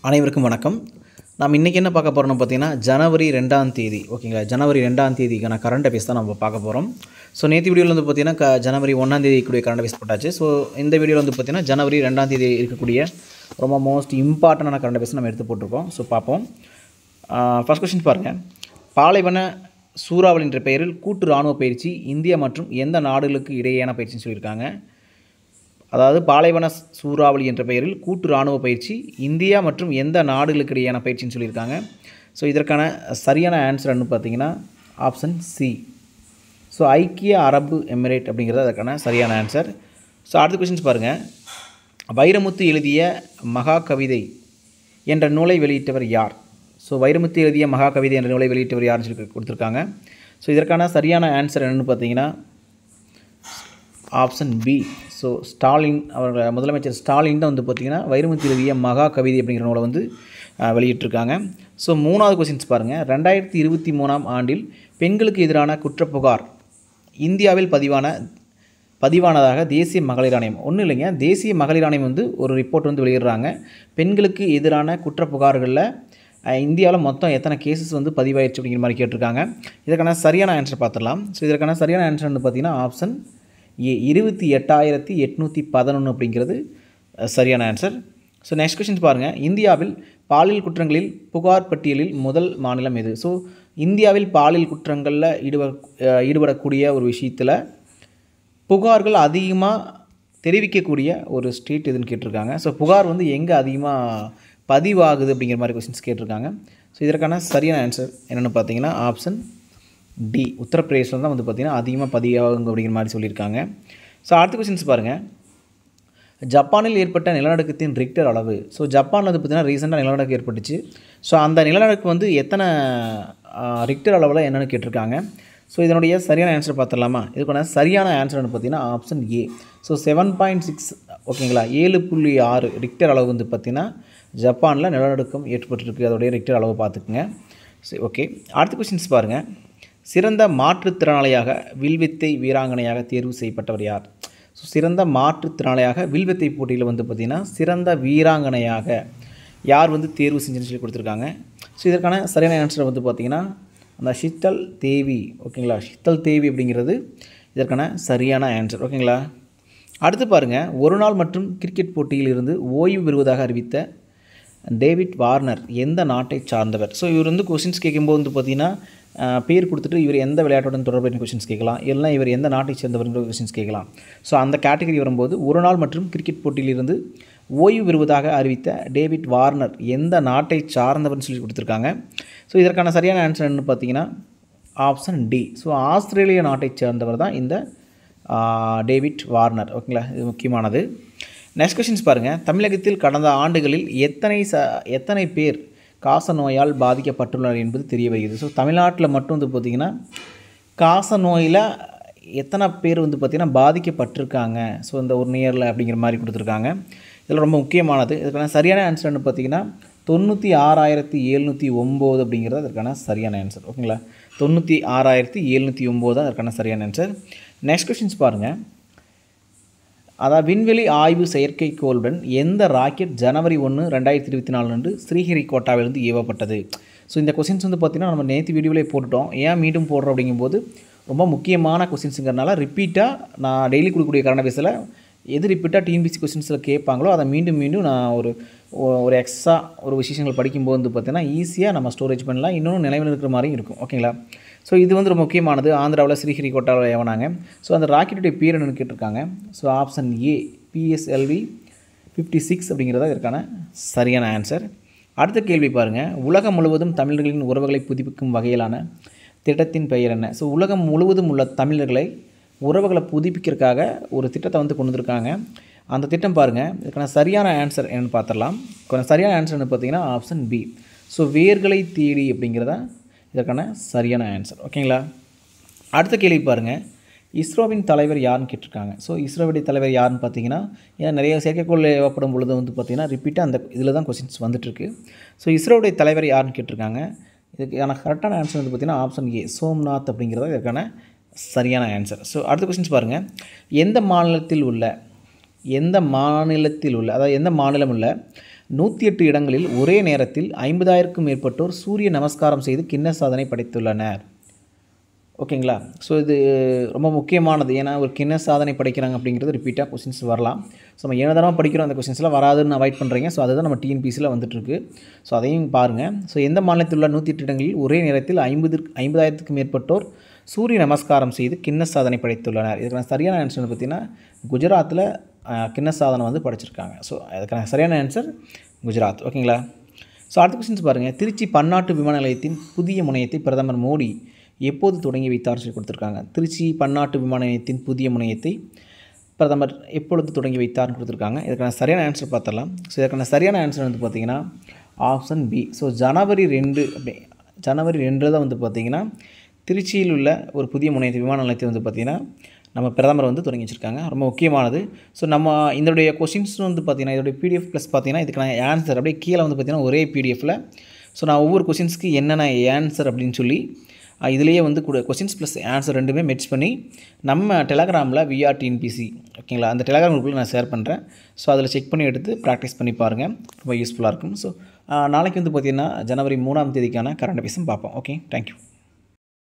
அனைவருக்கும் வணக்கம். நாம் இன்றைக்கி என்ன பார்க்க போகிறோம்னு பார்த்தீங்கன்னா ஜனவரி 2ஆம் தேதி ஓகேங்களா. ஜனவரி 2ஆம் தேதிக்கான கரண்ட் அஃபேர்ஸ் தான் நம்ம பார்க்க போகிறோம். ஸோ நேற்று வீடியோவில் வந்து பார்த்தீங்கன்னா ஜனவரி 1ஆம் தேதி கூடிய கரண்ட் அஃபேர்ஸ் போட்டாச்சு. ஸோ இந்த வீடியோவில் வந்து பார்த்தீங்கன்னா ஜனவரி 2ஆம் தேதி இருக்கக்கூடிய ரொம்ப மோஸ்ட் இம்பார்ட்டண்டான கரண்ட் அஃபேர்ஸ் நம்ம எடுத்து போட்டிருக்கோம். ஸோ பார்ப்போம். ஃபர்ஸ்ட் கொஸ்டின் பாருங்கள். பாலைவன சூறாவளி என்ற பெயரில் கூட்டு இராணுவ பயிற்சி இந்தியா மற்றும் எந்த நாடுகளுக்கு இடையேயான பயிற்சின்னு சொல்லியிருக்காங்க. அதாவது பாலைவன சூறாவளி என்ற பெயரில் கூட்டு இராணுவ பயிற்சி இந்தியா மற்றும் எந்த நாடுகளுக்கு இடையேயான பயிற்சின்னு சொல்லியிருக்காங்க. ஸோ இதற்கான சரியான ஆன்சர் என்ன பார்த்தீங்கன்னா ஆப்ஷன் சி. ஸோ ஐக்கிய அரபு எமிரேட் அப்படிங்கிறது அதற்கான சரியான ஆன்சர். ஸோ அடுத்த கொஸ்டின்ஸ் பாருங்கள். வைரமுத்து எழுதிய மகாகவிதை என்ற நூலை வெளியிட்டவர் யார்? ஸோ வைரமுத்து எழுதிய மகாகவிதை என்ற நூலை வெளியிட்டவர் யாருன்னு சொல்லி கொடுத்துருக்காங்க. ஸோ இதற்கான சரியான ஆன்சர் என்னென்னு பார்த்தீங்கன்னா ஆப்ஷன் பி. ஸோ ஸ்டாலின் அவர்கள் முதலமைச்சர் ஸ்டாலின் தான் வந்து பார்த்திங்கன்னா வைரமுத்து எழுதிய மகாகவிதை அப்படிங்கிற நூலை வந்து வெளியிட்டிருக்காங்க. ஸோ மூணாவது கொஸ்டின்ஸ் பாருங்கள். 2023ஆம் ஆண்டில் பெண்களுக்கு எதிரான குற்றப்புகார் இந்தியாவில் பதிவானதாக தேசிய மகளிர் ஆணையம் ஒன்றும் இல்லைங்க. தேசிய மகளிர் ஆணையம் வந்து ஒரு ரிப்போர்ட் வந்து வெளியிடுறாங்க. பெண்களுக்கு எதிரான குற்றப்புகார்களில் இந்தியாவில் மொத்தம் எத்தனை கேசஸ் வந்து பதிவாயிடுச்சு அப்படிங்கிற மாதிரி கேட்டிருக்காங்க. இதற்கான சரியான ஆன்சர் பார்த்துடலாம். ஸோ இதற்கான சரியான ஆன்சர் வந்து பார்த்திங்கன்னா ஆப்ஷன் ஏ 28,811 அப்படிங்கிறது சரியான ஆன்சர். ஸோ நெக்ஸ்ட் கொஸ்டின்ஸ் பாருங்கள். இந்தியாவில் பாலியல் குற்றங்களில் புகார் பட்டியலில் முதல் மாநிலம் எது? ஸோ இந்தியாவில் பாலியல் குற்றங்களில் ஈடுபடக்கூடிய ஒரு விஷயத்தில் புகார்கள் அதிகமாக தெரிவிக்கக்கூடிய ஒரு ஸ்டேட் எதுன்னு கேட்டிருக்காங்க. ஸோ புகார் வந்து எங்கே அதிகமாக பதிவாகுது அப்படிங்கிற மாதிரி கொஸ்டின்ஸ் கேட்டிருக்காங்க. ஸோ இதற்கான சரியான ஆன்சர் என்னென்னு பார்த்தீங்கன்னா ஆப்ஷன் டி. உத்தரப்பிரதேசில் தான் வந்து பார்த்திங்கன்னா அதிகமாக பதிவாகுங்க அப்படிங்கிற மாதிரி சொல்லியிருக்காங்க. ஸோ அடுத்த கொஸ்டின்ஸ் பாருங்கள். ஜப்பானில் ஏற்பட்ட நிலநடுக்கத்தின் ரிக்டர் அளவு. ஸோ ஜப்பானில் வந்து பார்த்திங்கன்னா ரீசெண்டாக நிலநடுக்கம் ஏற்பட்டுச்சு. ஸோ அந்த நிலநடுக்கம் வந்து எத்தனை ரிக்டர் அளவில் என்னென்னு கேட்டிருக்காங்க. ஸோ இதனுடைய சரியான ஆன்சர் பார்த்துடலாமா? இதுக்கான சரியான ஆன்சர்னு பார்த்தீங்கன்னா ஆப்ஷன் ஏ. ஸோ 7.6 ஓகேங்களா, 7.6 ரிக்டர் அளவு வந்து பார்த்திங்கன்னா ஜப்பானில் நிலநடுக்கம் ஏற்பட்டுருக்கு. அதோடைய ரிக்டர் அளவு பார்த்துக்குங்க. சரி, ஓகே. அடுத்த கொஸ்டின்ஸ் பாருங்கள். சிறந்த மாற்றுத்திறனாளியாக வில்வித்தை வீராங்கனையாக தேர்வு செய்யப்பட்டவர் யார்? ஸோ சிறந்த மாற்றுத்திறனாளியாக வில்வித்தை போட்டியில் வந்து பார்த்திங்கன்னா சிறந்த வீராங்கனையாக யார் வந்து தேர்வு செஞ்சுன்னு சொல்லி கொடுத்துருக்காங்க. ஸோ இதற்கான சரியான ஆன்சர் வந்து பார்த்திங்கன்னா அந்த ஷித்தல் தேவி ஓகேங்களா. ஷித்தல் தேவி அப்படிங்கிறது இதற்கான சரியான ஆன்சர் ஓகேங்களா. அடுத்து பாருங்கள். ஒரு நாள் மற்றும் கிரிக்கெட் போட்டியில் இருந்து ஓய்வு பெறுவதாக அறிவித்த டேவிட் வார்னர் எந்த நாட்டை சார்ந்தவர்? ஸோ இவர் வந்து கொஸ்டின்ஸ் கேட்கும்போது வந்து பார்த்திங்கன்னா பேர் கொடுத்துட்டு இவர் எந்த விளையாட்டுடன் தொடர்புடைய கொஸ்டின்ஸ் கேட்கலாம், இல்லைனா இவர் எந்த நாட்டை சேர்ந்தவர்ன்ற கொஸ்டின்ஸ் கேட்கலாம். ஸோ அந்த கேட்டகரி வரும்போது ஒரு நாள் மற்றும் கிரிக்கெட் போட்டியிலிருந்து ஓய்வு பெறுவதாக அறிவித்த டேவிட் வார்னர் எந்த நாட்டை சார்ந்தவர்னு சொல்லி கொடுத்துருக்காங்க. ஸோ இதற்கான சரியான ஆன்சர் என்னன்னு பார்த்தீங்கன்னா ஆப்ஷன் டி. ஸோ ஆஸ்திரேலிய நாட்டை சேர்ந்தவர் தான் இந்த டேவிட் வார்னர் ஓகேங்களா. இது முக்கியமானது. நெக்ஸ்ட் கொஸ்டின்ஸ் பாருங்கள். தமிழகத்தில் கடந்த ஆண்டுகளில் எத்தனை பேர் காச நோயால் பாதிக்கப்பட்டுள்ளனர் என்பது தெரிய வருகிறது. ஸோ தமிழ்நாட்டில் மட்டும் வந்து பார்த்திங்கன்னா காச நோயில் எத்தனை பேர் வந்து பார்த்திங்கன்னா பாதிக்கப்பட்டிருக்காங்க ஸோ இந்த ஒரு இயரில் அப்படிங்கிற மாதிரி கொடுத்துருக்காங்க. இதில் ரொம்ப முக்கியமானது. இதுக்கான சரியான ஆன்சர்னு பார்த்திங்கன்னா 96,709 அப்படிங்கிறது அதற்கான சரியான ஆன்சர் ஓகேங்களா. 96,709 தான் அதற்கான சரியான ஆன்சர். நெக்ஸ்ட் கொஸ்டின்ஸ் பாருங்கள். அதாவது விண்வெளி ஆய்வு செயற்கைக்கோளுடன் எந்த ராக்கெட் ஜனவரி 1, 2024 அன்று ஸ்ரீஹரிகோட்டாவிலிருந்து ஏவப்பட்டது? ஸோ இந்த கொஸ்டின்ஸ் வந்து பார்த்திங்கன்னா நம்ம நேற்று வீடியோவிலே போட்டுட்டோம். ஏன் மீண்டும் போடுறோம் அப்படிங்கும்போது ரொம்ப முக்கியமான கொஸ்டின்ஸுங்கிறனால ரிப்பீட்டாக நான் டெய்லி கொடுக்கக்கூடிய கரண்ட் அஃபேர்ஸில் எது ரிப்பீட்டாக டிஎன்பிசி கொஸ்டின்ஸில் கேட்பாங்களோ அதை மீண்டும் நான் ஒரு எக்ஸ்ட்ரா ஒரு விஷயங்கள் படிக்கும்போது வந்து பார்த்திங்கன்னா ஈஸியாக நம்ம ஸ்டோரேஜ் பண்ணலாம், இன்னொன்று நினைவில் இருக்கிற மாதிரியும் இருக்கும் ஓகேங்களா. ஸோ இது வந்து ரொம்ப முக்கியமானது. ஆந்திராவில் ஸ்ரீஹரிகோட்டாவில் ஏவனாங்க. ஸோ அந்த ராக்கெட்டுடைய பேர் என்னென்னு கேட்டிருக்காங்க. ஸோ ஆப்ஷன் ஏ PSLV 56 அப்படிங்கிறதா இதற்கான சரியான ஆன்சர். அடுத்த கேள்வி பாருங்கள். உலகம் முழுவதும் தமிழர்களின் உறவுகளை புதுப்பிக்கும் வகையிலான திட்டத்தின் பெயர் என்ன? ஸோ உலகம் முழுவதும் உள்ள தமிழர்களை உறவுகளை புதுப்பிக்கிறதுக்காக ஒரு திட்டத்தை வந்து கொண்டு வந்திருக்காங்க. அந்த திட்டம் பாருங்கள். இதுக்கான சரியான ஆன்சர் என்னென்னு பார்த்துடலாம். சரியான ஆன்சர் என்ன பார்த்தீங்கன்னா ஆப்ஷன் பி. ஸோ வேர்களை தேடி அப்படிங்கிறதா இதற்கான சரியான ஆன்சர் ஓகேங்களா. அடுத்த கேள்வி பாருங்கள். இஸ்ரோவின் தலைவர் யாருன்னு கேட்டிருக்காங்க. ஸோ இஸ்ரோவுடைய தலைவர் யாருன்னு பார்த்தீங்கன்னா ஏன்னா நிறைய செயற்கைக்கோள் ஏவப்படும் பொழுது வந்து பார்த்திங்கன்னா ரிப்பீட்டாக அந்த இதில் தான் கொஸ்டின்ஸ் வந்துட்டுருக்கு. ஸோ இஸ்ரோவுடைய தலைவர் யாருன்னு கேட்டிருக்காங்க. இதுக்கான கரெக்டான ஆன்சர் வந்து பார்த்திங்கன்னா ஆப்ஷன் ஏ சோம்நாத் அப்படிங்கிறத இதற்கான சரியான ஆன்சர். ஸோ அடுத்த கொஸ்டின்ஸ் பாருங்கள். எந்த மாநிலத்தில் உள்ள எந்த மாநிலத்தில் உள்ள, அதாவது எந்த மாநிலம் உள்ள 108 இடங்களில் ஒரே நேரத்தில் 50,000க்கும் மேற்பட்டோர் சூரிய நமஸ்காரம் செய்து கின்னஸ் சாதனை படைத்துள்ளனர்? ஓகேங்களா. ஸோ இது ரொம்ப முக்கியமானது. ஏன்னா ஒரு கின்னஸ் சாதனை படைக்கிறாங்க அப்படிங்கிறது ரிப்பீட்டாக கொஸ்டின்ஸ் வரலாம். ஸோ நம்ம ஏனதானமாக படிக்கிறோம், அந்த கொஸ்டின்ஸ்லாம் வராதுன்னு அவாய்ட் பண்ணுறீங்க. ஸோ அதுதான் நம்ம டிஎன்பிசியில் வந்துட்டுருக்கு. ஸோ அதையும் பாருங்கள். ஸோ எந்த மாநிலத்தில் உள்ள 108 இடங்களில் ஒரே நேரத்தில் 50,000க்கும் மேற்பட்டோர் சூரிய நமஸ்காரம் செய்து கின்னஸ் சாதனை படைத்துள்ளனர்? இதுக்கான சரியான ஆன்சர் வந்து பார்த்திங்கன்னா குஜராத்தில் கின்னஸ் சாதனை வந்து படைச்சிருக்காங்க. ஸோ அதுக்கான சரியான ஆன்சர் குஜராத். ஓகேங்களா. ஸோ அடுத்த கொஸ்டின்ஸ் பாருங்கள். திருச்சி பன்னாட்டு விமான நிலையத்தின் புதிய முனையத்தை பிரதமர் மோடி எப்போது தொடங்கி வைத்தார் சொல்லி கொடுத்துருக்காங்க. திருச்சி பன்னாட்டு விமான நிலையத்தின் புதிய முனையத்தை பிரதமர் எப்பொழுது தொடங்கி வைத்தார்னு கொடுத்துருக்காங்க. இதுக்கான சரியான ஆன்சர் பார்த்துடலாம். ஸோ இதுக்கான சரியான ஆன்சர் வந்து பார்த்திங்கன்னா ஆப்ஷன் பி. ஸோ ஜனவரி 2 தான் வந்து பார்த்திங்கன்னா திருச்சியில் உள்ள ஒரு புதிய முனையத்தை விமான நிலையத்தை வந்து பார்த்திங்கன்னா நம்ம பிரதமர் வந்து தொடங்கி வச்சுருக்காங்க. ரொம்ப முக்கியமானது. ஸோ நம்ம இதனுடைய கொஷின்ஸ் வந்து பார்த்திங்கன்னா இதோடைய பிடிஎஃப் ப்ளஸ் பார்த்திங்கன்னா இதுக்கான ஆன்சர் அப்படியே கீழே வந்து பார்த்திங்கன்னா ஒரே பிடிஎஃபில் ஸோ நான் ஒவ்வொரு கொஷின்ஸ்க்கு என்னென்ன ஆன்சர் அப்படின்னு சொல்லி இதிலேயே வந்து கொஸ்டின்ஸ் ப்ளஸ் ஆன்சர் ரெண்டுமே மெட்ச் பண்ணி நம்ம டெலகிராமில் விஆர்டிஎன்பிசி ஓகேங்களா அந்த டெலகிராம் குரூப்பில் நான் ஷேர் பண்ணுறேன். ஸோ அதில் செக் பண்ணி எடுத்து ப்ராக்டிஸ் பண்ணி பாருங்கள். ரொம்ப யூஸ்ஃபுல்லாக இருக்கும். ஸோ நாளைக்கு வந்து பார்த்திங்கன்னா ஜனவரி 3ஆம் தேதிக்கான கரண்ட் அஃபேர்ஸும் பார்ப்போம். Okay, thank you.